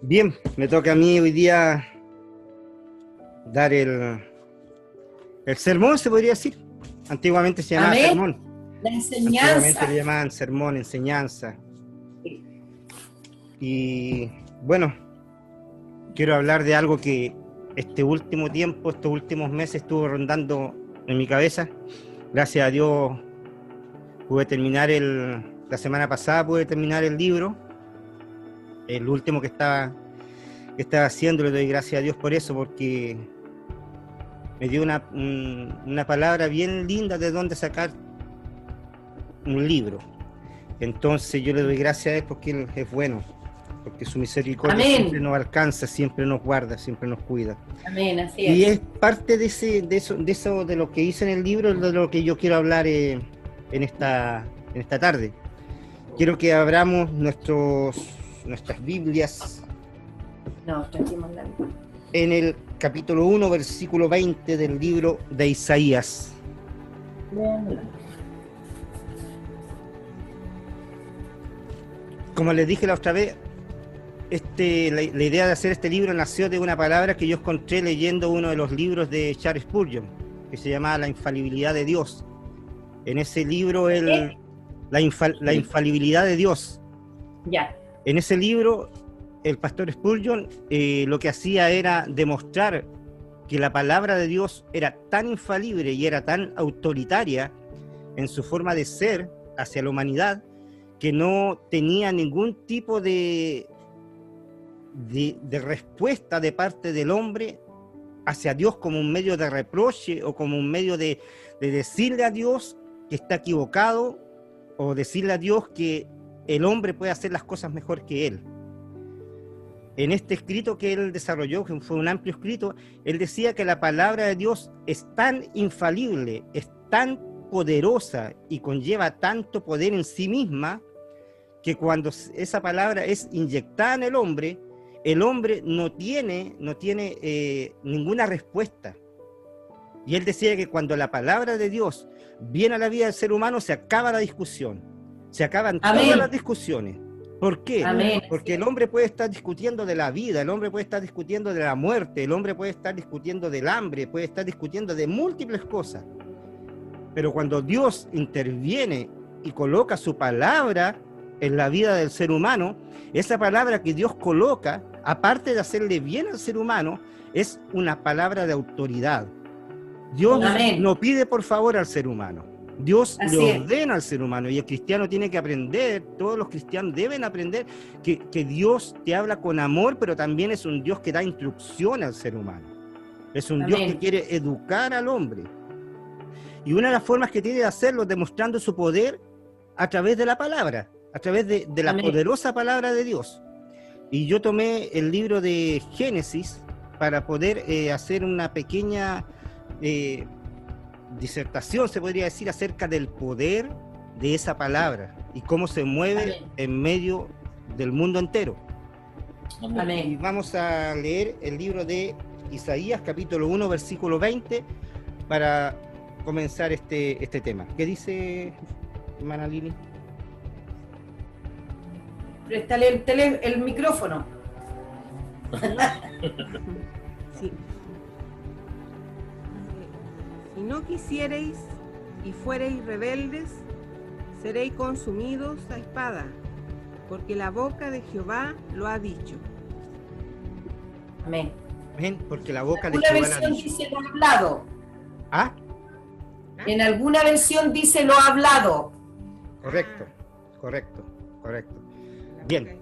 Bien, me toca a mí hoy día dar el sermón, se podría decir. Antiguamente se llamaba Amén. sermón. La enseñanza. Antiguamente le llamaban sermón, enseñanza. Y bueno, quiero hablar de algo que este último tiempo, estos últimos meses estuvo rondando en mi cabeza. Gracias a Dios pude terminar la semana pasada pude terminar el libro, el último que estaba haciendo. Le doy gracias a Dios por eso, porque me dio una palabra bien linda de dónde sacar un libro. Entonces yo le doy gracias a Él porque Él es bueno, porque su misericordia Amén. siempre nos alcanza, siempre nos guarda, siempre nos cuida. Amén, así Y es. es parte de eso, de lo que hice en el libro, de lo que yo quiero hablar en esta tarde. Quiero que abramos nuestras Biblias en el capítulo 1, versículo 20 del libro de Isaías. Como les dije la otra vez, la idea de hacer este libro nació de una palabra que yo encontré leyendo uno de los libros de Charles Spurgeon, que se llamaba La infalibilidad de Dios. En ese libro, la infalibilidad de Dios. Ya. En ese libro, el pastor Spurgeon lo que hacía era demostrar que la palabra de Dios era tan infalible y era tan autoritaria en su forma de ser hacia la humanidad, que no tenía ningún tipo de respuesta de parte del hombre hacia Dios como un medio de reproche o como un medio de decirle a Dios que está equivocado, o decirle a Dios que el hombre puede hacer las cosas mejor que él. En este escrito que él desarrolló, que fue un amplio escrito, él decía que la palabra de Dios es tan infalible, es tan poderosa y conlleva tanto poder en sí misma, que cuando esa palabra es inyectada en el hombre no tiene ninguna respuesta. Y él decía que cuando la palabra de Dios viene a la vida del ser humano, se acaba la discusión, se acaban todas las discusiones. ¿Por qué? Amén. Porque el hombre puede estar discutiendo de la vida, el hombre puede estar discutiendo de la muerte, el hombre puede estar discutiendo del hambre, puede estar discutiendo de múltiples cosas. Pero cuando Dios interviene y coloca su palabra en la vida del ser humano, esa palabra que Dios coloca, aparte de hacerle bien al ser humano, es una palabra de autoridad. Dios no pide por favor al ser humano, Dios le ordena al ser humano, y el cristiano tiene que aprender, todos los cristianos deben aprender que Dios te habla con amor, pero también es un Dios que da instrucción al ser humano, es un Dios que quiere educar al hombre, y una de las formas que tiene de hacerlo es demostrando su poder a través de la palabra, a través de la poderosa palabra de Dios. Y yo tomé el libro de Génesis para poder hacer una pequeña disertación, se podría decir, acerca del poder de esa palabra y cómo se mueve en medio del mundo entero. Amén. Y vamos a leer el libro de Isaías, capítulo 1, versículo 20, para comenzar este tema. ¿Qué dice, hermana Lili? Préstale el micrófono. Sí. Si no quisiereis y fuereis rebeldes, seréis consumidos a espada, porque la boca de Jehová lo ha dicho. Amén. Amén, porque la boca de Jehová lo ha dicho. En alguna versión dice lo hablado. ¿Ah? En alguna versión dice lo hablado. Correcto. Bien,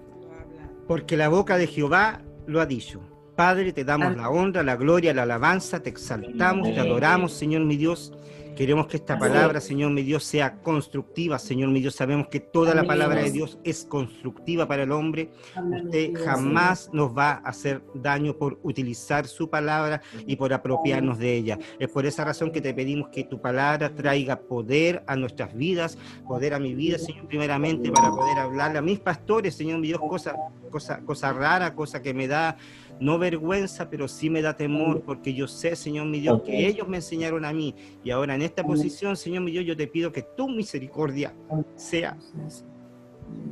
porque la boca de Jehová lo ha dicho. Padre, te damos la honra, la gloria, la alabanza, te exaltamos, te adoramos, Señor mi Dios. Queremos que esta palabra, Señor mi Dios, sea constructiva, Señor mi Dios. Sabemos que toda la palabra de Dios es constructiva para el hombre. Usted jamás nos va a hacer daño por utilizar su palabra y por apropiarnos de ella. Es por esa razón que te pedimos que tu palabra traiga poder a nuestras vidas, poder a mi vida, Señor, primeramente, para poder hablarle a mis pastores, Señor mi Dios, cosa rara, cosa que me da no vergüenza, pero sí me da temor, porque yo sé, Señor mi Dios, que ellos me enseñaron a mí, y ahora en esta posición, Señor mi Dios, yo te pido que tu misericordia sea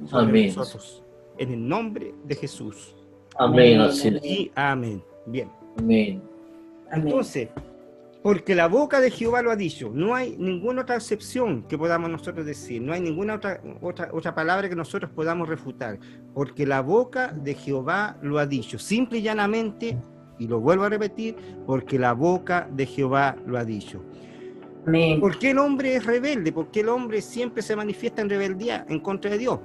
sobre nosotros. en el nombre de Jesús. Amén. Así es. Y amén. Bien. Amén. Amén. Entonces, porque la boca de Jehová lo ha dicho, no hay ninguna otra excepción que podamos nosotros decir, no hay ninguna otra palabra que nosotros podamos refutar, porque la boca de Jehová lo ha dicho, simple y llanamente, y lo vuelvo a repetir, porque la boca de Jehová lo ha dicho. Amén. ¿Por qué el hombre es rebelde? ¿Por qué el hombre siempre se manifiesta en rebeldía en contra de Dios?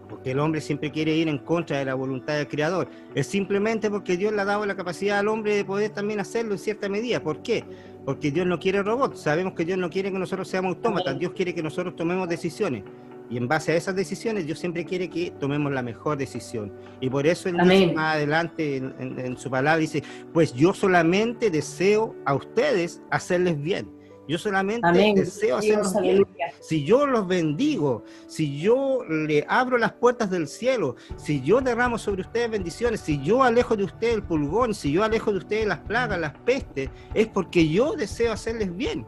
Porque el hombre siempre quiere ir en contra de la voluntad del Creador. Es simplemente porque Dios le ha dado la capacidad al hombre de poder también hacerlo en cierta medida. ¿Por qué? Porque Dios no quiere robots. Sabemos que Dios no quiere que nosotros seamos autómatas. Dios quiere que nosotros tomemos decisiones. Y en base a esas decisiones, Dios siempre quiere que tomemos la mejor decisión. Y por eso Él dice más adelante en su palabra, dice, pues yo solamente deseo a ustedes hacerles bien. Yo solamente deseo hacerlos bien. Si yo los bendigo, si yo le abro las puertas del cielo, si yo derramo sobre ustedes bendiciones, si yo alejo de ustedes el pulgón, si yo alejo de ustedes las plagas, las pestes, es porque yo deseo hacerles bien.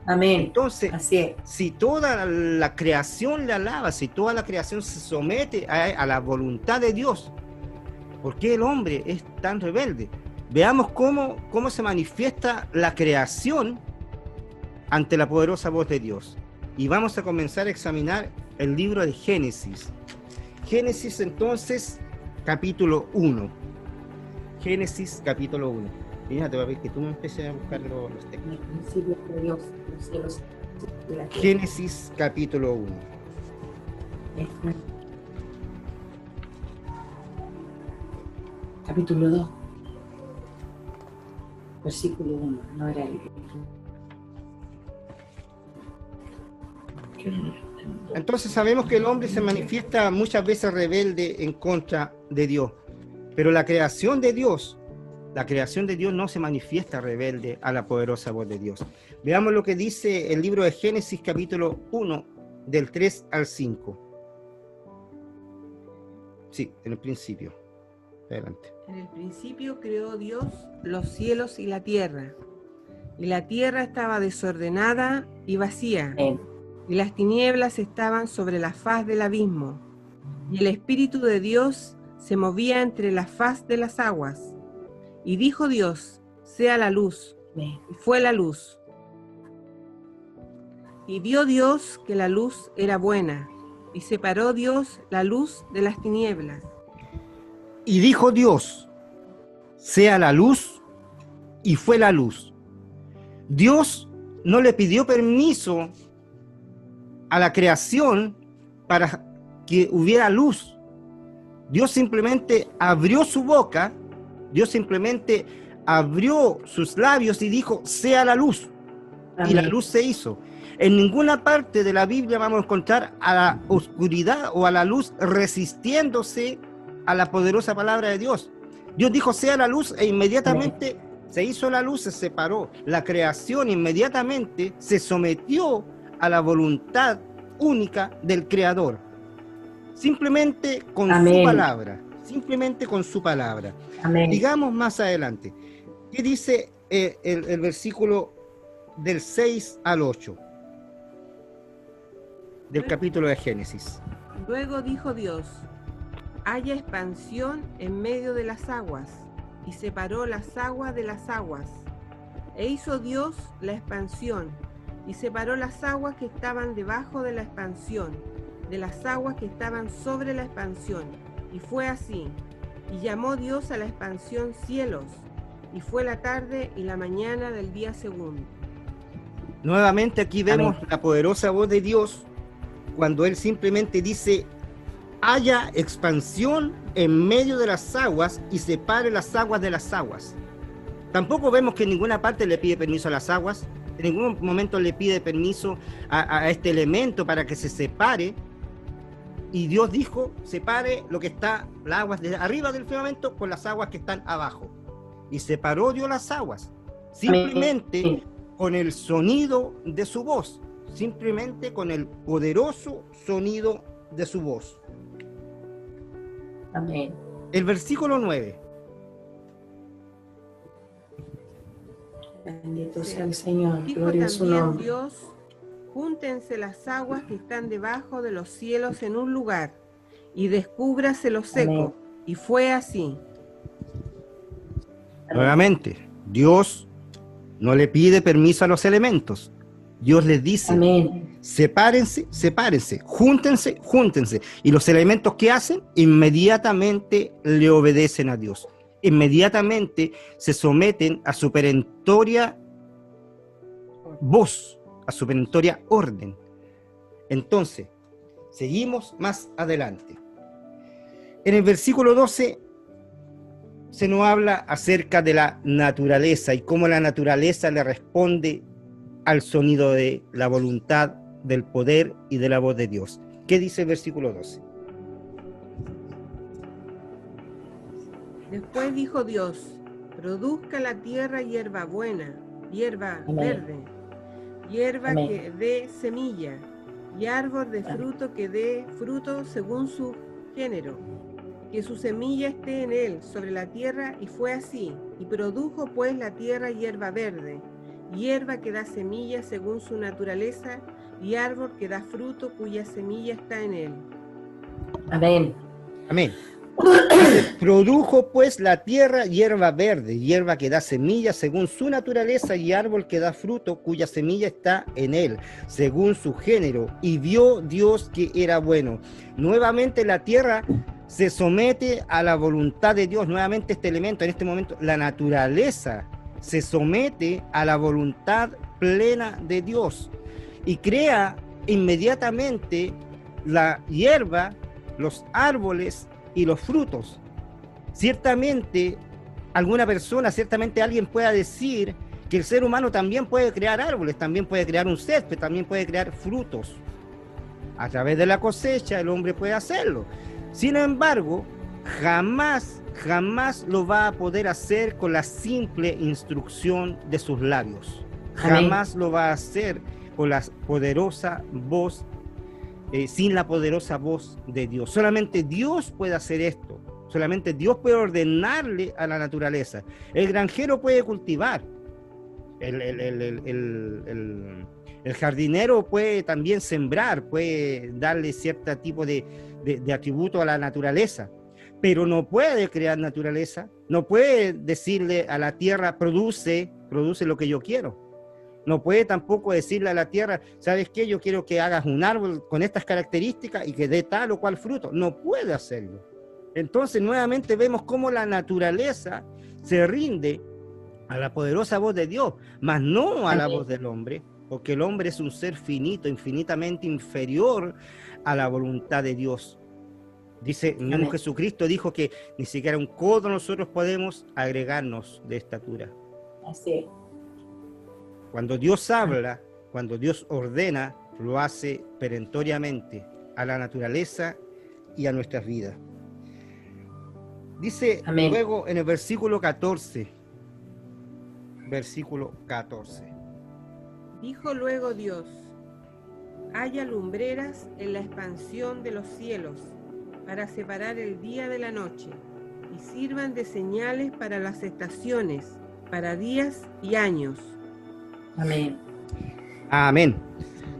Amén. Entonces, así es. Si toda la creación le alaba, si toda la creación se somete a la voluntad de Dios, ¿por qué el hombre es tan rebelde? Veamos cómo se manifiesta la creación ante la poderosa voz de Dios. Y vamos a comenzar a examinar el libro de Génesis. Génesis entonces, capítulo 1. Génesis, capítulo 1. Fíjate, va a ver que tú me empieces a buscar los textos. En el principio de Dios, los cielos y la tierra. Génesis, capítulo 1. Capítulo 2. Versículo 1. No era el... Entonces sabemos que el hombre se manifiesta muchas veces rebelde en contra de Dios, pero la creación de Dios no se manifiesta rebelde a la poderosa voz de Dios. Veamos lo que dice el libro de Génesis capítulo 1 del 3 al 5. Sí, en el principio. Adelante. En el principio creó Dios los cielos y la tierra estaba desordenada y vacía. Y las tinieblas estaban sobre la faz del abismo, y el Espíritu de Dios se movía entre la faz de las aguas. Y dijo Dios, sea la luz, y fue la luz. Y vio Dios que la luz era buena, y separó Dios la luz de las tinieblas. Y dijo Dios, sea la luz, y fue la luz. Dios no le pidió permiso a la creación para que hubiera luz. Dios simplemente abrió su boca, Dios simplemente abrió sus labios y dijo, sea la luz. Amén. Y la luz se hizo. En ninguna parte de la Biblia vamos a encontrar a la oscuridad o a la luz resistiéndose a la poderosa palabra de Dios. Dios dijo, sea la luz, e inmediatamente se hizo la luz, se separó. La creación inmediatamente se sometió a la voluntad única del Creador, simplemente con su palabra, simplemente con su palabra. Amén. Digamos más adelante, ¿qué dice el versículo del 6 al 8 del capítulo de Génesis? Luego dijo Dios, haya expansión en medio de las aguas, y separó las aguas de las aguas. E hizo Dios la expansión, y separó las aguas que estaban debajo de la expansión, de las aguas que estaban sobre la expansión. Y fue así. Y llamó Dios a la expansión cielos, y fue la tarde y la mañana del día segundo. Nuevamente aquí vemos la poderosa voz de Dios, cuando Él simplemente dice, haya expansión en medio de las aguas, y separe las aguas de las aguas. Tampoco vemos que en ninguna parte le pide permiso a las aguas. En ningún momento le pide permiso a este elemento para que se separe. Y Dios dijo, separe lo que está, las aguas de arriba del firmamento con las aguas que están abajo. Y separó Dios las aguas, simplemente con el sonido de su voz, simplemente con el poderoso sonido de su voz. Amén. El versículo 9. Bendito sea el Señor, Dijo gloria a su también nombre. Dios, júntense las aguas que están debajo de los cielos en un lugar, y descúbrase lo seco. Amén. Y fue así. Nuevamente, Dios no le pide permiso a los elementos. Dios les dice, Amén. sepárense, sepárense, júntense, júntense. Y los elementos que hacen, inmediatamente le obedecen a Dios. Inmediatamente se someten a su perentoria voz, a su perentoria orden. Entonces, seguimos más adelante. En el versículo 12 se nos habla acerca de la naturaleza y cómo la naturaleza le responde al sonido de la voluntad, del poder y de la voz de Dios. ¿Qué dice el versículo 12? Después dijo Dios, produzca la tierra hierba buena, hierba Amén. verde, hierba Amén. que dé semilla, y árbol de fruto que dé fruto según su género, que su semilla esté en él sobre la tierra, y fue así. Y produjo pues la tierra hierba verde, hierba que da semilla según su naturaleza, y árbol que da fruto cuya semilla está en él. Amén. Amén. Dice, produjo pues la tierra hierba verde, hierba que da semilla según su naturaleza y árbol que da fruto cuya semilla está en él, según su género. Y vio Dios que era bueno. Nuevamente la tierra se somete a la voluntad de Dios. Nuevamente este elemento, en este momento, la naturaleza se somete a la voluntad plena de Dios y crea inmediatamente la hierba, los árboles y los frutos. Ciertamente, alguna persona, ciertamente alguien pueda decir que el ser humano también puede crear árboles, también puede crear un césped, también puede crear frutos. A través de la cosecha el hombre puede hacerlo. Sin embargo, jamás lo va a poder hacer con la simple instrucción de sus labios. Amén. Jamás lo va a hacer con la poderosa voz, sin la poderosa voz de Dios. Solamente Dios puede hacer esto. Solamente Dios puede ordenarle a la naturaleza. El granjero puede cultivar. El jardinero puede también sembrar, puede darle cierto tipo de atributo a la naturaleza, pero no puede crear naturaleza, no puede decirle a la tierra, produce lo que yo quiero. No puede tampoco decirle a la tierra, ¿sabes qué? Yo quiero que hagas un árbol con estas características y que dé tal o cual fruto. No puede hacerlo. Entonces, nuevamente vemos cómo la naturaleza se rinde a la poderosa voz de Dios, mas no a la voz del hombre, porque el hombre es un ser finito, infinitamente inferior a la voluntad de Dios. Dice, mismo Jesucristo dijo que ni siquiera un codo nosotros podemos agregarnos de estatura. Así es. Cuando Dios habla, cuando Dios ordena, lo hace perentoriamente a la naturaleza y a nuestras vidas. Dice Amén. luego en el versículo 14, Dijo luego Dios, haya lumbreras en la expansión de los cielos, para separar el día de la noche, y sirvan de señales para las estaciones, para días y años. Amén. Amén.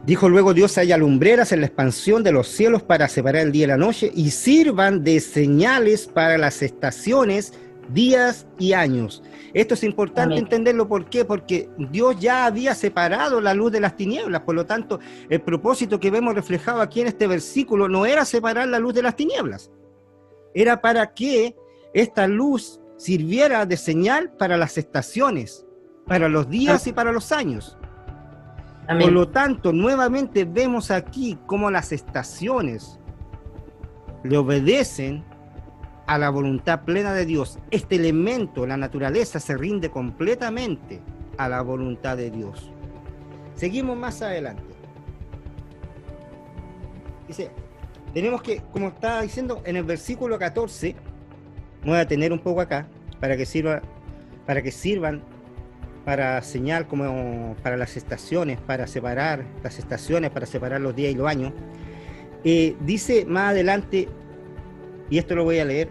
Dijo luego Dios, haya lumbreras en la expansión de los cielos para separar el día y la noche, y sirvan de señales para las estaciones, días y años. Esto es importante entenderlo. ¿Por qué? Porque Dios ya había separado la luz de las tinieblas. Por lo tanto, el propósito que vemos reflejado aquí en este versículo no era separar la luz de las tinieblas. Era para que esta luz sirviera de señal para las estaciones, para los días y para los años. Amén. Por lo tanto, nuevamente vemos aquí cómo las estaciones le obedecen a la voluntad plena de Dios. Este elemento, la naturaleza, se rinde completamente a la voluntad de Dios. Seguimos más adelante. Dice, tenemos que, como estaba diciendo en el versículo 14, me voy a detener un poco acá, para que sirvan para señal, como para las estaciones, para separar las estaciones, para separar los días y los años. Dice más adelante, y esto lo voy a leer,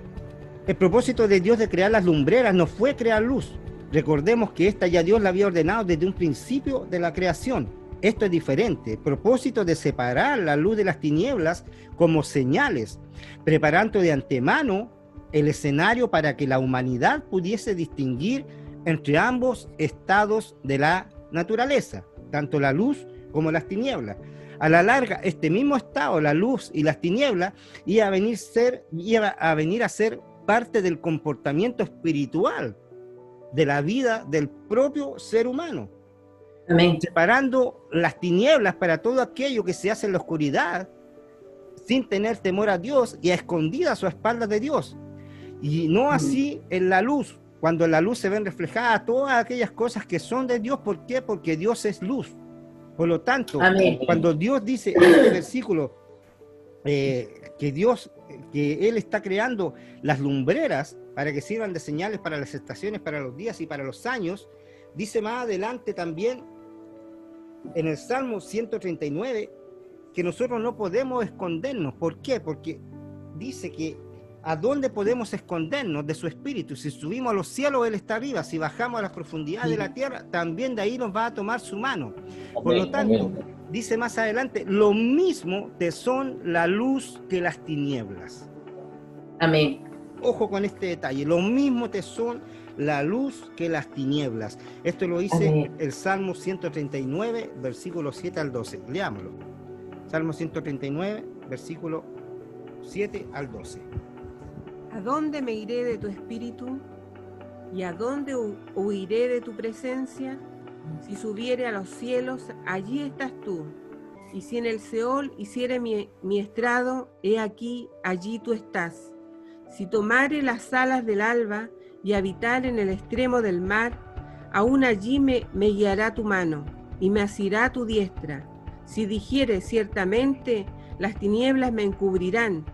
el propósito de Dios de crear las lumbreras no fue crear luz. Recordemos que esta ya Dios la había ordenado desde un principio de la creación. Esto es diferente. El propósito de separar la luz de las tinieblas como señales, preparando de antemano el escenario para que la humanidad pudiese distinguir entre ambos estados de la naturaleza, tanto la luz como las tinieblas. A la larga, este mismo estado, la luz y las tinieblas, iba a venir a ser parte del comportamiento espiritual de la vida del propio ser humano. Amén. Separando las tinieblas para todo aquello que se hace en la oscuridad, sin tener temor a Dios y a escondidas o a espaldas de Dios. Y no así en la luz, cuando en la luz se ven reflejadas todas aquellas cosas que son de Dios. ¿Por qué? Porque Dios es luz. Por lo tanto, Amén. cuando Dios dice en este versículo que Él está creando las lumbreras para que sirvan de señales para las estaciones, para los días y para los años, dice más adelante también en el Salmo 139 que nosotros no podemos escondernos. ¿Por qué? Porque dice que ¿a dónde podemos escondernos de su espíritu? Si subimos a los cielos, Él está arriba. Si bajamos a las profundidades de la tierra, también de ahí nos va a tomar su mano. Por lo tanto, dice más adelante, lo mismo te son la luz que las tinieblas. Amén. Ojo con este detalle, lo mismo te son la luz que las tinieblas. Esto lo dice Amén. el Salmo 139, versículo 7 al 12. Leámoslo. Salmo 139, versículo 7 al 12. ¿A dónde me iré de tu espíritu? ¿Y a dónde huiré de tu presencia? Si subiere a los cielos, allí estás tú. Y si en el Seol hiciere mi estrado, he aquí, allí tú estás. Si tomare las alas del alba y habitar en el extremo del mar, aún allí me guiará tu mano y me asirá tu diestra. Si dijere ciertamente, las tinieblas me encubrirán,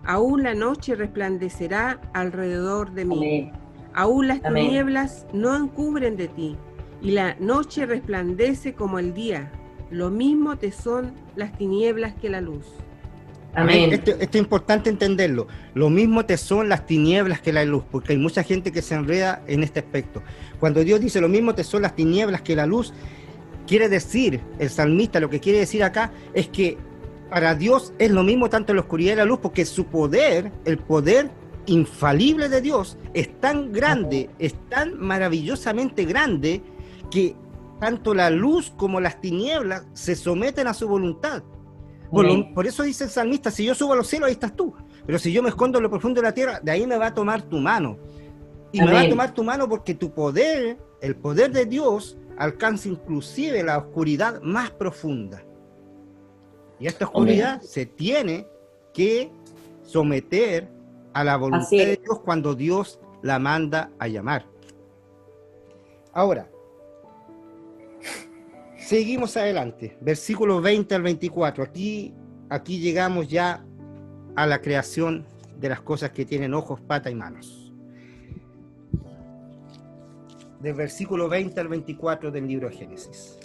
aún la noche resplandecerá alrededor de mí. Amén. Aún las Amén. tinieblas no encubren de ti, y la noche resplandece como el día. Lo mismo te son las tinieblas que la luz. Amén. Esto es importante entenderlo. Lo mismo te son las tinieblas que la luz, porque hay mucha gente que se enreda en este aspecto. Cuando Dios dice lo mismo te son las tinieblas que la luz, quiere decir, el salmista lo que quiere decir acá es que para Dios es lo mismo tanto la oscuridad y la luz, porque su poder, el poder infalible de Dios, es tan grande, es tan maravillosamente grande, que tanto la luz como las tinieblas se someten a su voluntad. Por eso dice el salmista, si yo subo a los cielos, ahí estás tú. Pero si yo me escondo en lo profundo de la tierra, de ahí me va a tomar tu mano. Y Amén. me va a tomar tu mano porque tu poder, el poder de Dios, alcanza inclusive la oscuridad más profunda. Y esta oscuridad se tiene que someter a la voluntad de Dios cuando Dios la manda a llamar. Ahora, seguimos adelante, versículos 20 al 24. Aquí llegamos ya a la creación de las cosas que tienen ojos, patas y manos. Del versículo 20 al 24 del libro de Génesis.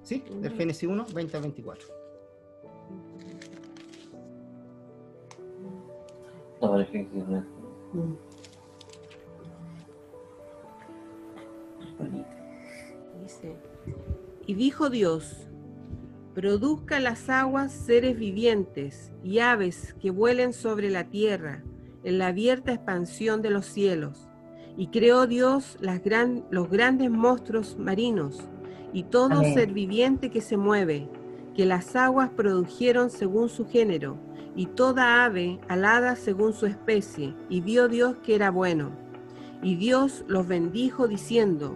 ¿Sí? Del Génesis 1, 20 al 24. Dice, y dijo Dios, produzca las aguas seres vivientes y aves que vuelen sobre la tierra en la abierta expansión de los cielos. Y creó Dios los grandes monstruos marinos y todo Amén. ser viviente que se mueve, que las aguas produjeron según su género, y toda ave alada según su especie, y vio Dios que era bueno. Y Dios los bendijo diciendo,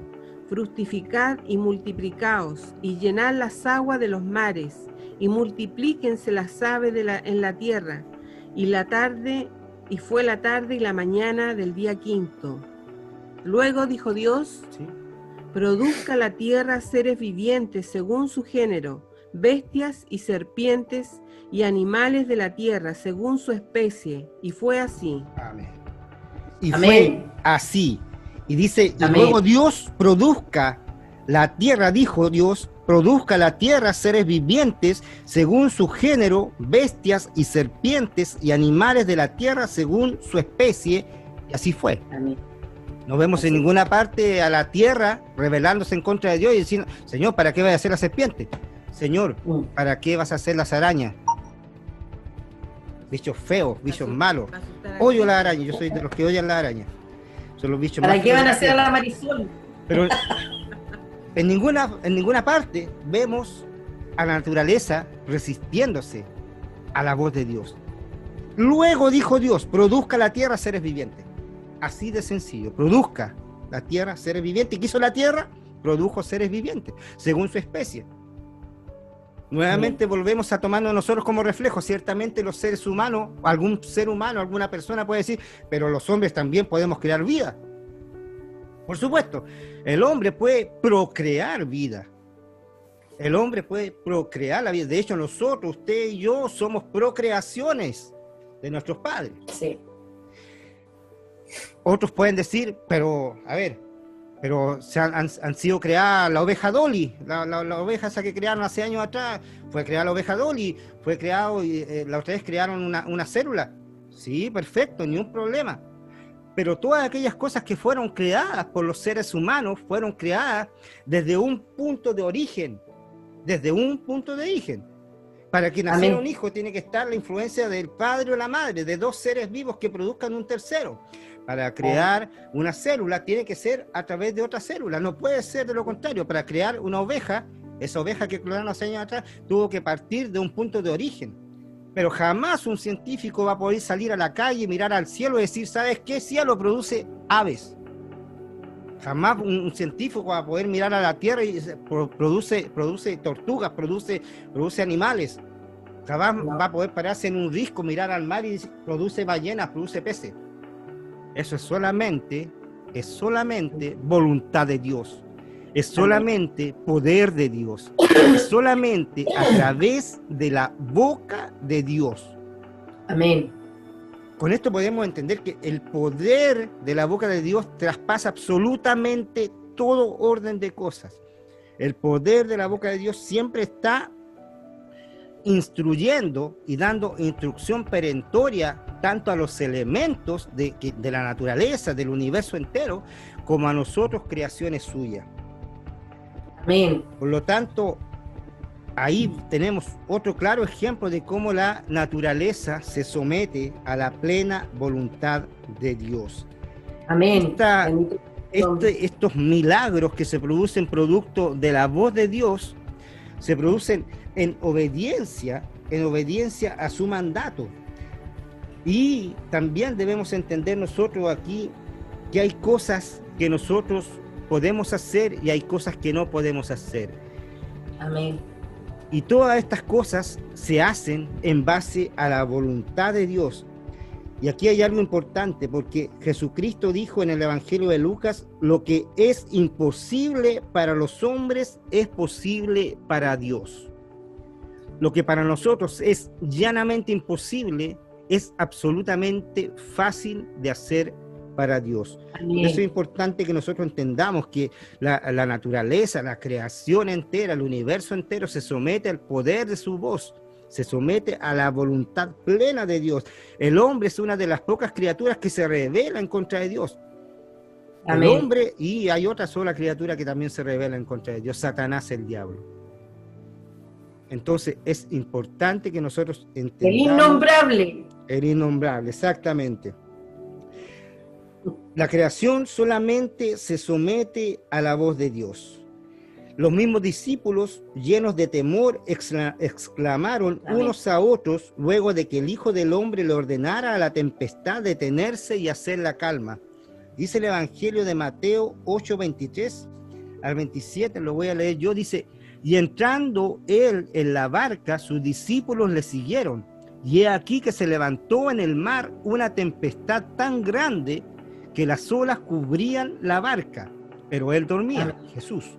fructificad y multiplicaos, y llenad las aguas de los mares, y multiplíquense las aves en la tierra. Y fue la tarde y la mañana del día quinto. Luego dijo Dios, ¿Sí? produzca la tierra seres vivientes según su género, bestias y serpientes y animales de la tierra según su especie. Y fue así. Amén. Y Amén. fue así. Y dice, y Amén. luego Dios produzca la tierra, dijo Dios, produzca la tierra seres vivientes según su género, bestias y serpientes y animales de la tierra según su especie. Y así fue. Amén. No vemos en ninguna parte a la tierra rebelándose en contra de Dios y diciendo, Señor, ¿para qué vas a hacer la serpiente? Señor, ¿para qué vas a hacer las arañas? Bichos feos, bichos malos. Odio las arañas, yo soy de los que odian las arañas. Son los bichos ¿Para más qué van a feos. hacer a la Marisol? Pero en ninguna parte vemos a la naturaleza resistiéndose a la voz de Dios. Luego dijo Dios, produzca la tierra seres vivientes. Así de sencillo, produzca la tierra seres vivientes. ¿Y qué hizo la tierra? Produjo seres vivientes, según su especie. Nuevamente volvemos a tomarnos nosotros como reflejo. Ciertamente los seres humanos, algún ser humano, alguna persona puede decir, pero los hombres también podemos crear vida. Por supuesto, el hombre puede procrear vida. El hombre puede procrear la vida. De hecho, nosotros, usted y yo, somos procreaciones de nuestros padres. Sí. Otros pueden decir, pero, a ver, pero han sido creadas la oveja Dolly, la oveja esa que crearon hace años atrás, fue creada la oveja Dolly, fue creado, la otra vez crearon una célula. Sí, perfecto, ni un problema. Pero todas aquellas cosas que fueron creadas por los seres humanos fueron creadas desde un punto de origen, Para que naciera un hijo tiene que estar la influencia del padre o la madre, de dos seres vivos que produzcan un tercero. Para crear una célula tiene que ser a través de otra célula, no puede ser de lo contrario. Para crear una oveja, esa oveja que clonaron hace años atrás, tuvo que partir de un punto de origen. Pero jamás un científico va a poder salir a la calle, mirar al cielo y decir, ¿sabes qué? Cielo produce aves. Jamás un científico va a poder mirar a la tierra y produce tortugas, produce animales. Jamás va a poder pararse en un risco, mirar al mar y decir, produce ballenas, produce peces. Eso es solamente voluntad de Dios. Es solamente poder de Dios. Es solamente a través de la boca de Dios. Amén. Con esto podemos entender que el poder de la boca de Dios traspasa absolutamente todo orden de cosas. El poder de la boca de Dios siempre está instruyendo y dando instrucción perentoria tanto a los elementos de la naturaleza, del universo entero, como a nosotros, creaciones suyas. Amén. Por lo tanto, ahí tenemos otro claro ejemplo de cómo la naturaleza se somete a la plena voluntad de Dios. Amén. Estos milagros que se producen producto de la voz de Dios se producen en obediencia a su mandato. Y también debemos entender nosotros aquí que hay cosas que nosotros podemos hacer y hay cosas que no podemos hacer. Amén. Y todas estas cosas se hacen en base a la voluntad de Dios. Y aquí hay algo importante, porque Jesucristo dijo en el Evangelio de Lucas, lo que es imposible para los hombres es posible para Dios. Lo que para nosotros es llanamente imposible es absolutamente fácil de hacer para Dios. Amén. Eso es importante que nosotros entendamos que la naturaleza, la creación entera, el universo entero se somete al poder de su voz, se somete a la voluntad plena de Dios. El hombre es una de las pocas criaturas que se rebela en contra de Dios. Amén. El hombre, y hay otra sola criatura que también se rebela en contra de Dios, Satanás, el diablo. Entonces es importante que nosotros entendamos. El innombrable. El innombrable, exactamente. La creación solamente se somete a la voz de Dios. Los mismos discípulos, llenos de temor, exclamaron unos a otros luego de que el Hijo del Hombre le ordenara a la tempestad detenerse y hacer la calma. Dice el Evangelio de Mateo 8:23 al 27, lo voy a leer yo, dice, y entrando él en la barca, sus discípulos le siguieron, y he aquí que se levantó en el mar una tempestad tan grande que las olas cubrían la barca, pero él dormía, Jesús.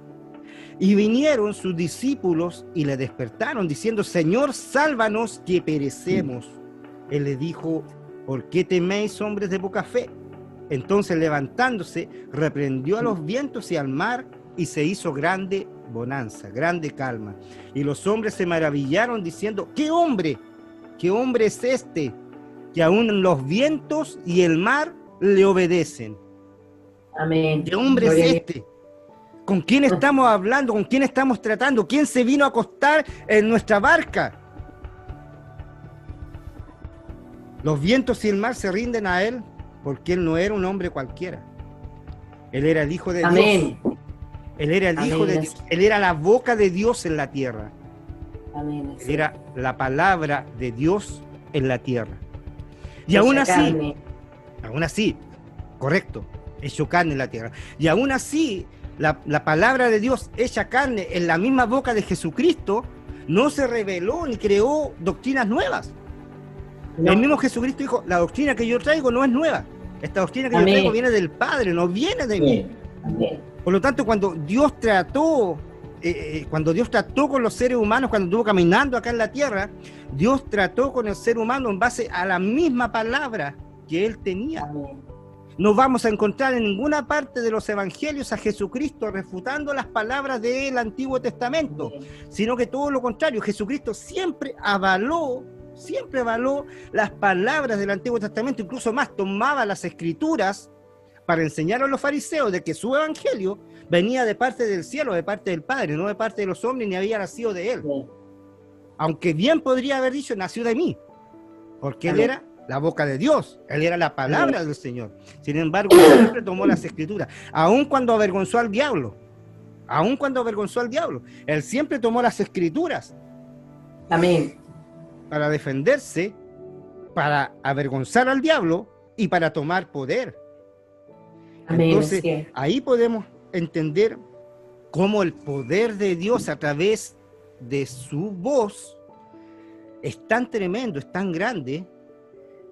Y vinieron sus discípulos y le despertaron, diciendo, Señor, sálvanos que perecemos. Él les dijo, ¿por qué teméis, hombres de poca fe? Entonces, levantándose, reprendió a los vientos y al mar, y se hizo grande bonanza, grande calma. Y los hombres se maravillaron, diciendo, ¿qué hombre es este? Que aún los vientos y el mar le obedecen. Amén. ¿Qué hombre es Gloria a Dios. este? ¿Con quién estamos hablando? ¿Con quién estamos tratando? ¿Quién se vino a acostar en nuestra barca? Los vientos y el mar se rinden a él porque él no era un hombre cualquiera. Él era el Hijo de Amén. Dios. Él era el Hijo de Amén. Dios. Él era la boca de Dios en la tierra. Amén. Él era la palabra de Dios en la tierra. Y Hecha aún así, correcto, hecho carne en la tierra. Y aún así, la palabra de Dios hecha carne en la misma boca de Jesucristo no se reveló ni creó doctrinas nuevas. No. El mismo Jesucristo dijo, la doctrina que yo traigo no es nueva. Esta doctrina que yo Amén. traigo viene del Padre, no viene de mí. Amén. Por lo tanto, cuando Dios trató con los seres humanos, cuando estuvo caminando acá en la tierra, Dios trató con el ser humano en base a la misma palabra que Él tenía. Amén. No vamos a encontrar en ninguna parte de los evangelios a Jesucristo refutando las palabras del Antiguo Testamento, sino que todo lo contrario, Jesucristo siempre avaló las palabras del Antiguo Testamento, incluso más, tomaba las Escrituras para enseñar a los fariseos de que su evangelio venía de parte del cielo, de parte del Padre, no de parte de los hombres, ni había nacido de Él. Aunque bien podría haber dicho, nació de mí, porque Él era la boca de Dios, Él era la palabra del Señor. Sin embargo, siempre tomó las Escrituras, aun cuando avergonzó al diablo, Él siempre tomó las Escrituras. Amén. Para defenderse, para avergonzar al diablo y para tomar poder. Amén. Entonces, Sí. ahí podemos entender cómo el poder de Dios a través de su voz es tan tremendo, es tan grande,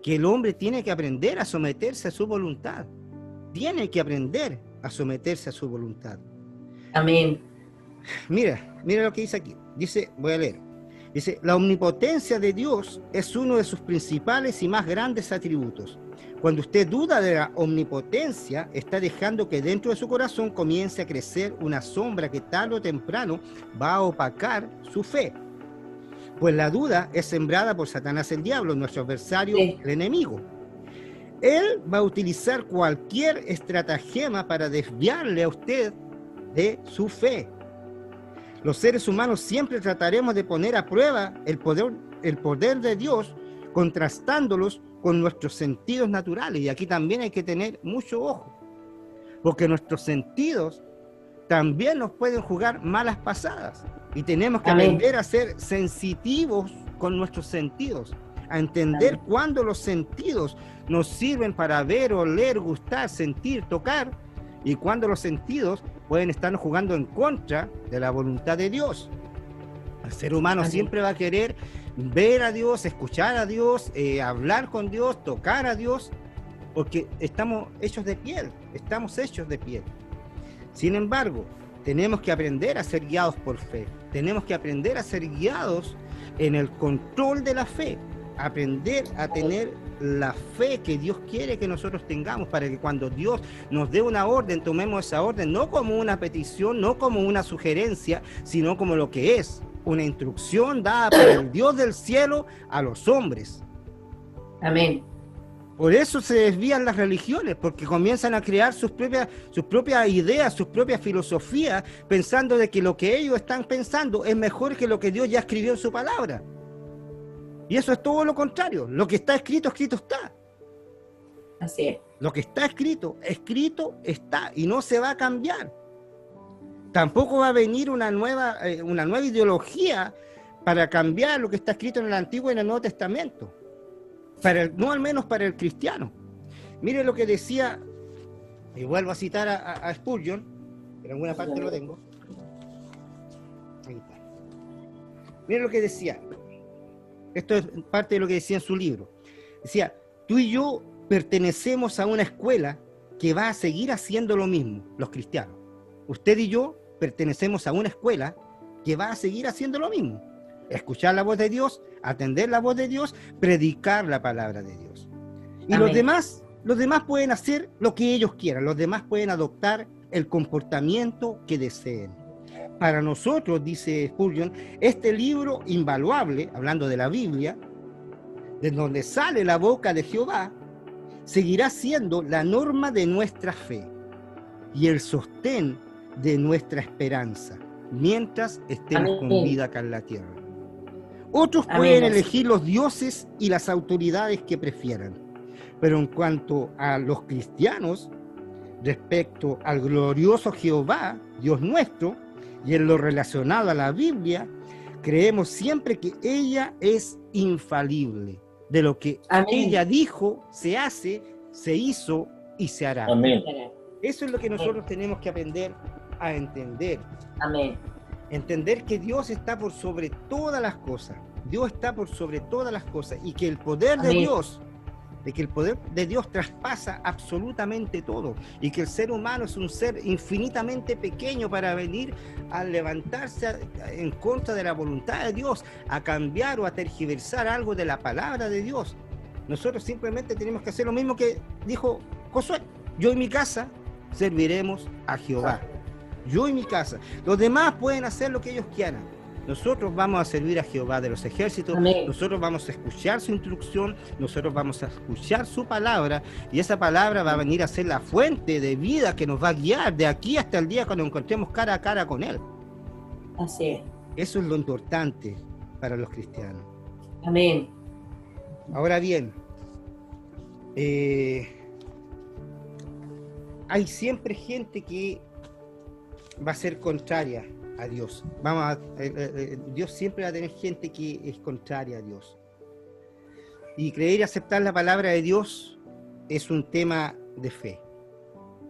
que el hombre tiene que aprender a someterse a su voluntad. Tiene que aprender a someterse a su voluntad. Amén. Mira lo que dice aquí. Dice, voy a leer. Dice, la omnipotencia de Dios es uno de sus principales y más grandes atributos. Cuando usted duda de la omnipotencia, está dejando que dentro de su corazón comience a crecer una sombra que tarde o temprano va a opacar su fe. Pues la duda es sembrada por Satanás el diablo, nuestro adversario, el enemigo. Él va a utilizar cualquier estratagema para desviarle a usted de su fe. Los seres humanos siempre trataremos de poner a prueba el poder de Dios, contrastándolos con nuestros sentidos naturales. Y aquí también hay que tener mucho ojo, porque nuestros sentidos también nos pueden jugar malas pasadas. Y tenemos que aprender a ser sensitivos con nuestros sentidos, a entender cuándo los sentidos nos sirven para ver, oler, gustar, sentir, tocar, y cuándo los sentidos pueden estar jugando en contra de la voluntad de Dios. El ser humano siempre va a querer ver a Dios, escuchar a Dios, hablar con Dios, tocar a Dios, porque estamos hechos de piel. Sin embargo, tenemos que aprender a ser guiados por fe. Tenemos que aprender a ser guiados en el control de la fe. Aprender a tener la fe que Dios quiere que nosotros tengamos, para que cuando Dios nos dé una orden, tomemos esa orden no como una petición, no como una sugerencia, sino como lo que es, una instrucción dada por el Dios del cielo a los hombres. Amén. Por eso se desvían las religiones, porque comienzan a crear sus propias ideas, sus propias filosofías, pensando de que lo que ellos están pensando es mejor que lo que Dios ya escribió en su palabra. Y eso es todo lo contrario. Lo que está escrito, escrito está. Así es. Lo que está escrito, escrito está, y no se va a cambiar. Tampoco va a venir una nueva ideología para cambiar lo que está escrito en el Antiguo y en el Nuevo Testamento. No al menos para el cristiano. Mire lo que decía, y vuelvo a citar a Spurgeon, en alguna parte lo tengo. Ahí está. Mire lo que decía. Esto es parte de lo que decía en su libro. Decía, tú y yo pertenecemos a una escuela que va a seguir haciendo lo mismo, los cristianos. Usted y yo pertenecemos a una escuela que va a seguir haciendo lo mismo. Escuchar la voz de Dios, atender la voz de Dios, predicar la palabra de Dios. Y los demás pueden hacer lo que ellos quieran, los demás pueden adoptar el comportamiento que deseen. Para nosotros, dice Spurgeon, este libro invaluable, hablando de la Biblia, de donde sale la boca de Jehová, seguirá siendo la norma de nuestra fe. y el sostén de nuestra esperanza, mientras estemos con vida acá en la tierra. Otros pueden elegir los dioses y las autoridades que prefieran, pero en cuanto a los cristianos, respecto al glorioso Jehová, Dios nuestro, y en lo relacionado a la Biblia, creemos siempre que ella es infalible. De lo que ella dijo, se hace, se hizo y se hará. Amén. Eso es lo que nosotros tenemos que aprender a entender. Amén. Entender que Dios está por sobre todas las cosas. Dios está por sobre todas las cosas y que el poder de Dios, traspasa absolutamente todo, y que el ser humano es un ser infinitamente pequeño para venir a levantarse en contra de la voluntad de Dios, a cambiar o a tergiversar algo de la palabra de Dios. Nosotros simplemente tenemos que hacer lo mismo que dijo Josué: yo y mi casa serviremos a Jehová. Yo y mi casa. Los demás pueden hacer lo que ellos quieran. Nosotros vamos a servir a Jehová de los ejércitos. Amén. Nosotros vamos a escuchar su instrucción, nosotros vamos a escuchar su palabra, y esa palabra va a venir a ser la fuente de vida que nos va a guiar de aquí hasta el día cuando nos encontremos cara a cara con Él. Así es. Eso es lo importante para los cristianos. Amén. Ahora bien, hay siempre gente que va a ser contraria a Dios. Dios siempre va a tener gente que es contraria a Dios. Y creer y aceptar la palabra de Dios es un tema de fe.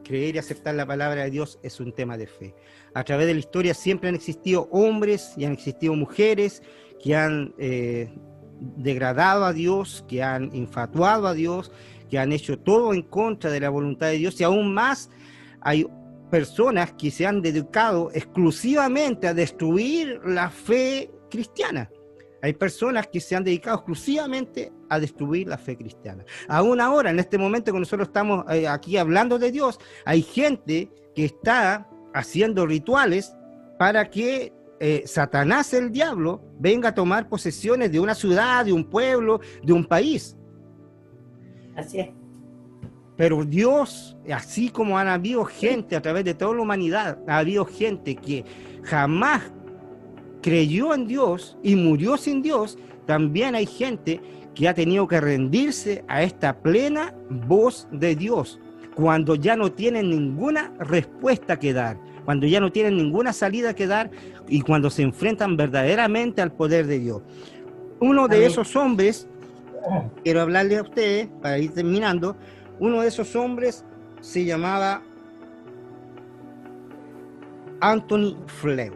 Creer y aceptar la palabra de Dios es un tema de fe. A través de la historia siempre han existido hombres y han existido mujeres que han degradado a Dios, que han infatuado a Dios, que han hecho todo en contra de la voluntad de Dios, y aún más hay personas que se han dedicado exclusivamente a destruir la fe cristiana. Hay personas que se han dedicado exclusivamente a destruir la fe cristiana. Aún ahora, en este momento que nosotros estamos aquí hablando de Dios, hay gente que está haciendo rituales para que Satanás, el diablo, venga a tomar posesiones de una ciudad, de un pueblo, de un país. Así es. Pero Dios, así como han habido gente a través de toda la humanidad, ha habido gente que jamás creyó en Dios y murió sin Dios, también hay gente que ha tenido que rendirse a esta plena voz de Dios, cuando ya no tienen ninguna respuesta que dar, cuando ya no tienen ninguna salida que dar, y cuando se enfrentan verdaderamente al poder de Dios. Uno de esos hombres, quiero hablarle a ustedes, para ir terminando, uno de esos hombres se llamaba Anthony Flew.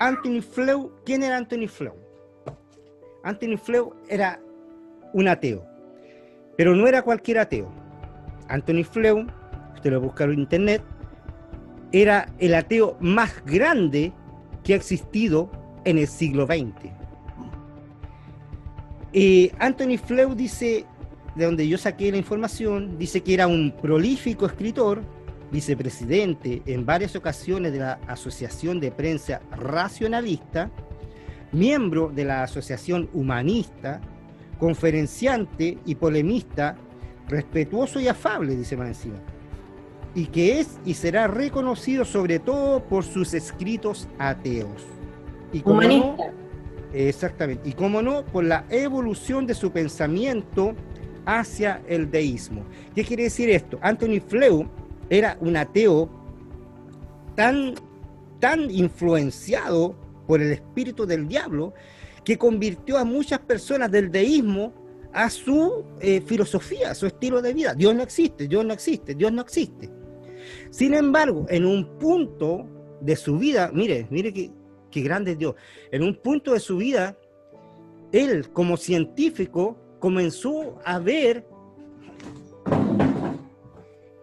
Anthony Flew, ¿quién era Anthony Flew? Anthony Flew era un ateo, pero no era cualquier ateo. Anthony Flew, usted lo busca en internet, era el ateo más grande que ha existido en el siglo XX. Anthony Flew dice, de donde yo saqué la información, dice que era un prolífico escritor, vicepresidente en varias ocasiones de la Asociación de Prensa Racionalista, miembro de la Asociación Humanista, conferenciante y polemista, respetuoso y afable, dice más encima, y que es y será reconocido sobre todo por sus escritos ateos. Y como no, exactamente, y como no, por la evolución de su pensamiento hacia el deísmo. ¿Qué quiere decir esto? Anthony Flew era un ateo tan influenciado por el espíritu del diablo que convirtió a muchas personas del deísmo a su filosofía, a su estilo de vida. Dios no existe, Dios no existe, Dios no existe. Sin embargo, en un punto de su vida, mire qué grande es Dios, en un punto de su vida, él como científico comenzó a ver,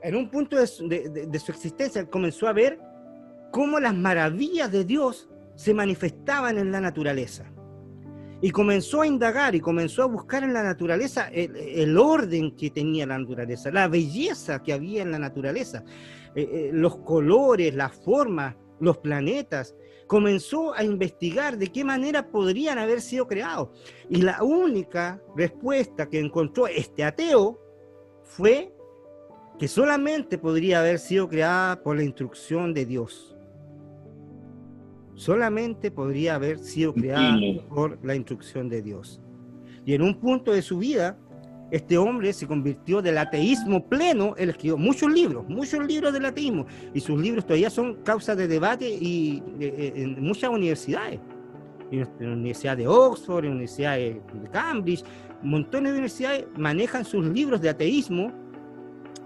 en un punto de su existencia, comenzó a ver cómo las maravillas de Dios se manifestaban en la naturaleza. Y comenzó a indagar y comenzó a buscar en la naturaleza el orden que tenía la naturaleza, la belleza que había en la naturaleza, los colores, las formas, los planetas. Comenzó a investigar de qué manera podrían haber sido creados. Y la única respuesta que encontró este ateo fue que solamente podría haber sido creada por la instrucción de Dios. Solamente podría haber sido creada por la instrucción de Dios. Y en un punto de su vida, este hombre se convirtió del ateísmo pleno. Él escribió muchos libros del ateísmo, y sus libros todavía son causa de debate en muchas universidades. En la Universidad de Oxford, en la Universidad de Cambridge, montones de universidades manejan sus libros de ateísmo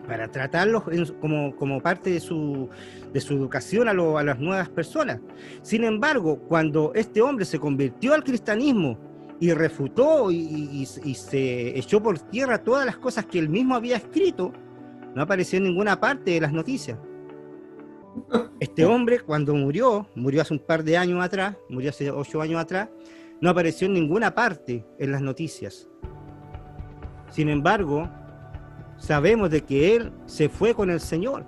para tratarlos como parte de su educación a las nuevas personas. Sin embargo, cuando este hombre se convirtió al cristianismo y refutó y se echó por tierra todas las cosas que él mismo había escrito, no apareció en ninguna parte de las noticias. Este hombre, cuando murió hace un par de años atrás, murió hace 8 años atrás, no apareció en ninguna parte en las noticias. Sin embargo, sabemos de que él se fue con el Señor.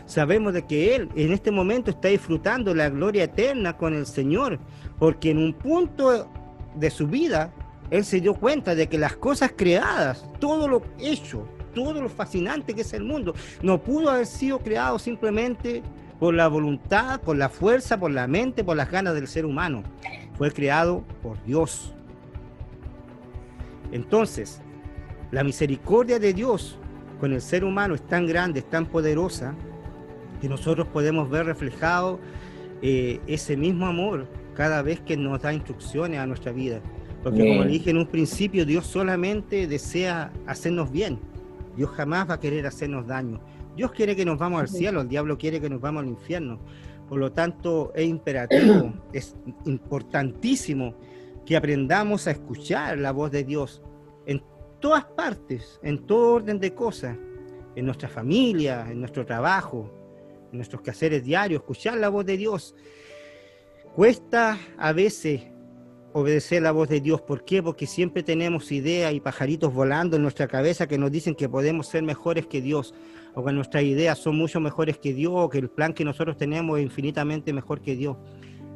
Sabemos de que él en este momento está disfrutando la gloria eterna con el Señor, porque en un punto de su vida, él se dio cuenta de que las cosas creadas, todo lo hecho, todo lo fascinante que es el mundo, no pudo haber sido creado simplemente por la voluntad, por la fuerza, por la mente, por las ganas del ser humano. Fue creado por Dios. Entonces, la misericordia de Dios con el ser humano es tan grande, es tan poderosa, que nosotros podemos ver reflejado ese mismo amor cada vez que nos da instrucciones a nuestra vida. Porque como le dije en un principio, Dios solamente desea hacernos bien. Dios jamás va a querer hacernos daño. Dios quiere que nos vamos al cielo, el diablo quiere que nos vamos al infierno. Por lo tanto, es imperativo, es importantísimo que aprendamos a escuchar la voz de Dios en todas partes, en todo orden de cosas, en nuestra familia, en nuestro trabajo, en nuestros quehaceres diarios, escuchar la voz de Dios. Cuesta a veces obedecer la voz de Dios. ¿Por qué? Porque siempre tenemos ideas y pajaritos volando en nuestra cabeza que nos dicen que podemos ser mejores que Dios, o que nuestras ideas son mucho mejores que Dios, o que el plan que nosotros tenemos es infinitamente mejor que Dios.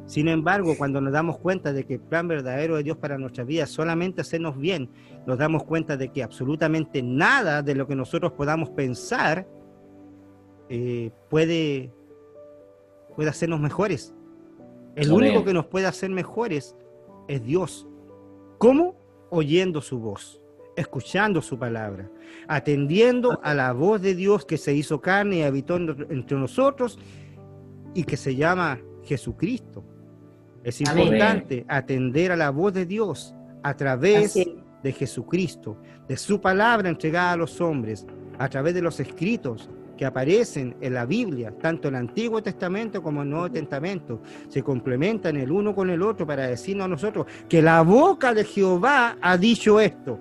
Sin embargo, cuando nos damos cuenta de que el plan verdadero de Dios para nuestras vidas es solamente hacernos bien, nos damos cuenta de que absolutamente nada de lo que nosotros podamos pensar puede hacernos mejores. El único que nos puede hacer mejores es Dios. ¿Cómo? Oyendo su voz, escuchando su palabra, atendiendo a la voz de Dios que se hizo carne y habitó entre nosotros y que se llama Jesucristo. Es importante atender a la voz de Dios a través de Jesucristo, de su palabra entregada a los hombres, a través de los escritos que aparecen en la Biblia, tanto en el Antiguo Testamento como en el Nuevo Testamento, se complementan el uno con el otro para decirnos a nosotros que la boca de Jehová ha dicho esto.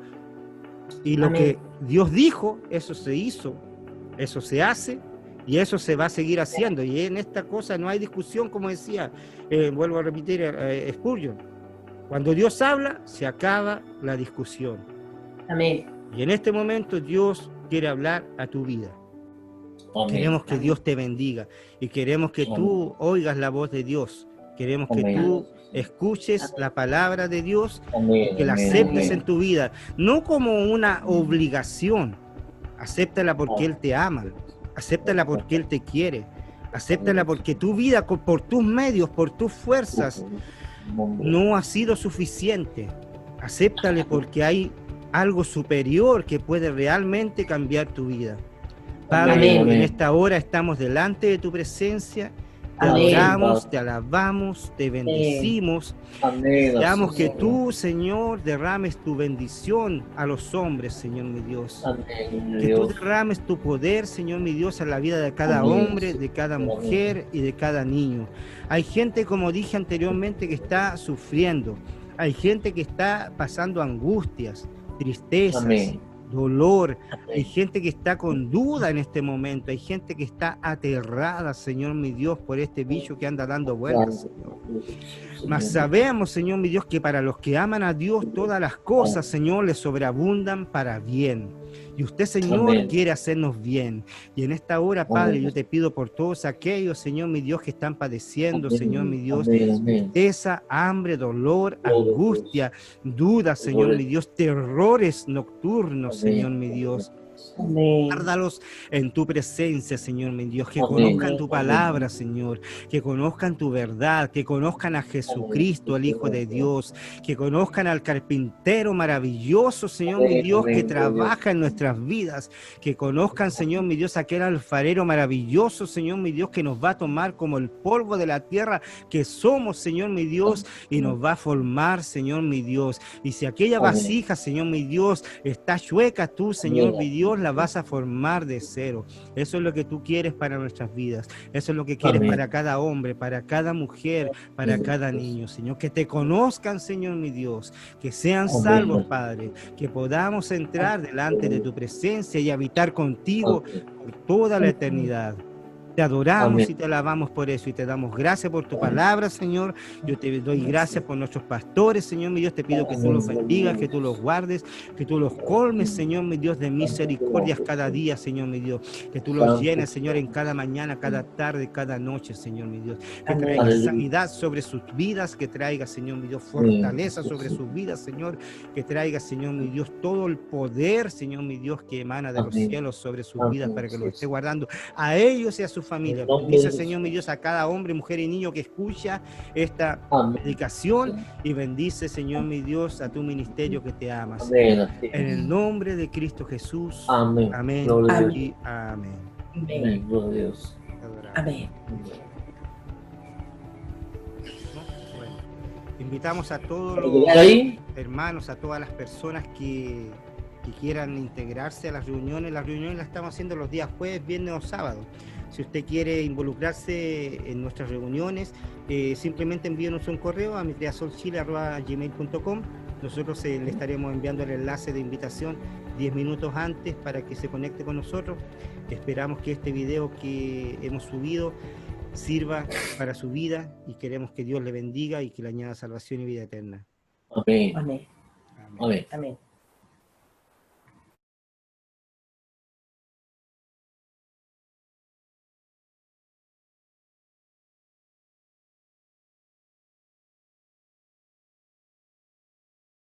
Y lo que Dios dijo, eso se hizo, eso se hace, y eso se va a seguir haciendo. Y en esta cosa no hay discusión, como decía, vuelvo a repetir, Spurgeon. Cuando Dios habla, se acaba la discusión. Amén. Y en este momento Dios quiere hablar a tu vida. Amén. Queremos que Dios te bendiga y queremos que tú oigas la voz de Dios. Queremos que tú escuches la palabra de Dios y que la aceptes en tu vida, no como una obligación. Acéptala porque Él te ama, acéptala porque Él te quiere, acéptala porque tu vida, por tus medios, por tus fuerzas, no ha sido suficiente. Acéptale porque hay algo superior que puede realmente cambiar tu vida. Padre, en esta hora estamos delante de tu presencia. Te adoramos, te alabamos, te bendecimos. Damos que tú, Señor, derrames tu bendición a los hombres, Señor mi Dios. Que tú derrames tu poder, Señor mi Dios, a la vida de cada hombre, de cada mujer y de cada niño. Hay gente, como dije anteriormente, que está sufriendo. Hay gente que está pasando angustias, tristezas, dolor. Hay gente que está con duda en este momento. Hay gente que está aterrada, Señor mi Dios, por este bicho que anda dando vueltas, Señor. Mas sabemos, Señor mi Dios, que para los que aman a Dios, todas las cosas, Señor, les sobreabundan para bien. Y usted, Señor, quiere hacernos bien. Y en esta hora, Padre, yo te pido por todos aquellos, Señor mi Dios, que están padeciendo, Señor mi Dios, tristeza, hambre, dolor, angustia, duda, Señor mi Dios, terrores nocturnos, Señor mi Dios. Amén. Guárdalos en tu presencia, Señor mi Dios, que Amén. conozcan tu palabra, Señor, que conozcan tu verdad, que conozcan a Jesucristo, el Hijo de Dios, que conozcan al carpintero maravilloso, Señor mi Dios, que trabaja en nuestras vidas, que conozcan, Señor mi Dios, aquel alfarero maravilloso, Señor mi Dios, que nos va a tomar como el polvo de la tierra que somos, Señor mi Dios, y nos va a formar, Señor mi Dios. Y si aquella vasija, Señor mi Dios, está chueca, tú, Señor mi Dios, la vas a formar de cero. Eso es lo que tú quieres para nuestras vidas. Eso es lo que quieres para cada hombre, para cada mujer, para cada niño, Señor. Que te conozcan, Señor mi Dios. Que sean salvos, Padre. Que podamos entrar delante de tu presencia y habitar contigo por toda la eternidad. Te adoramos y te alabamos por eso y te damos gracias por tu palabra, Señor. Yo te doy gracias por nuestros pastores, Señor mi Dios. Te pido que tú los bendigas, que tú los guardes, que tú los colmes, Señor mi Dios, de misericordias cada día, Señor mi Dios. Que tú los llenes, Señor, en cada mañana, cada tarde, cada noche, Señor mi Dios. Que traiga sanidad sobre sus vidas, que traiga, Señor mi Dios, fortaleza sobre sus vidas, Señor. Que traiga, Señor mi Dios, todo el poder, Señor mi Dios, que emana de los cielos sobre sus vidas para que los esté guardando a ellos y a su familia. Bendice, Señor mi Dios, a cada hombre, mujer y niño que escucha esta predicación y bendice, Señor mi Dios, a tu ministerio que te amas. En el nombre de Cristo Jesús. Amén. Amén. Y amén. Amén. Gloria a Dios. Amén. Bueno, invitamos a todos los hermanos, a todas las personas que quieran integrarse a las reuniones. Las reuniones las estamos haciendo los días jueves, viernes o sábado. Si usted quiere involucrarse en nuestras reuniones, simplemente envíenos un correo a mitriasolchile@gmail.com. Nosotros le estaremos enviando el enlace de invitación 10 minutos antes para que se conecte con nosotros. Esperamos que este video que hemos subido sirva para su vida y queremos que Dios le bendiga y que le añada salvación y vida eterna. Amén. Amén. Amén. Amén.